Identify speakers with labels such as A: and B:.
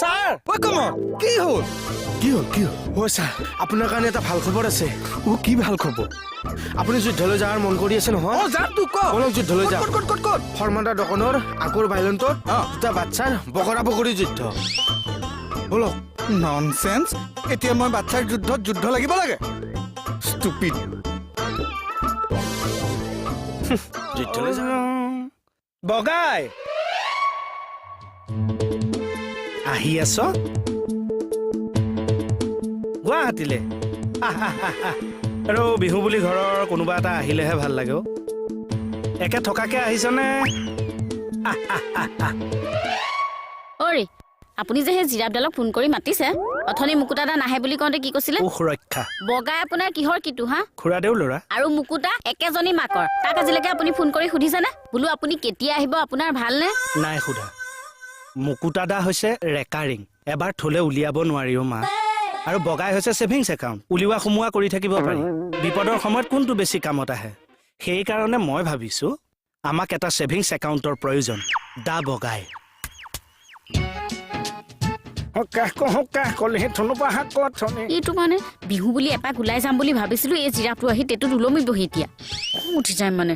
A: sir
B: ঐ কমল কি হ'ল
A: কি হ'ল ও স্যার আপোনাৰ কাৰণে এটা ভাল খবৰ আছে
B: ও কি ভাল খবৰ
A: আপুনি যুদ্ধলৈ যাৰ মন কৰি আছে নহয়
B: অ যাম তো ক
A: বলক যুদ্ধলৈ যাওঁ
B: কত
A: শৰ্মাদা দোকানৰ আকুৰ ভাইলেণ্টত দুটা বাচ্চাৰ বকৰা বকৰি যুদ্ধ বলক
B: ননসেন্স এতিয়া মই বাচ্চাৰ যুদ্ধ লাগিব লাগে ষ্টুপিড
A: যুদ্ধলৈ যাওঁ বগাই আহি আছ গুৱাহাটীলৈ আৰু বিহু বুলি ঘৰৰ কোনোবা এটা আহিলেহে ভাল লাগে একে থকাকে আহিছনে
C: অৰে আপুনি যে সেই জিৰাবডালক ফোন কৰি মাতিছে অথনি মুকুতাদা নাহে বুলি কওঁতে কি কৈছিলে
A: সুৰক্ষা
C: বগাই আপোনাৰ কিহৰ কিটো হা
A: খুৰাদেউ ল'ৰা
C: আৰু মুকুতা একেজনী মাকৰ তাক আজিলৈকে আপুনি ফোন কৰি সুধিছেনে বোলো আপুনি কেতিয়া আহিব আপোনাৰ ভালনে
A: নাই সোধা মুকুতাদা হৈছে ৰেকাৰিং এবাৰ থলে উলিয়াব নোৱাৰিও মা আৰু বগাই হৈছে ছেভিংছ একাউণ্ট উলিওৱা সোমোৱা কৰি থাকিব পাৰি বিপদৰ সময়ত কোনটো বেছি কামত আহে সেইকাৰণে মই ভাবিছো আমাক এটা ছেভিংছ একাউণ্টৰ প্ৰয়োজন দা বগাই
C: এইটো মানে বিহু বুলি এপাক ওলাই যাম বুলি ভাবিছিলো এই জিৰাফটো আহি তেটোত ওলমি বহি এতিয়া উঠি যায় মানে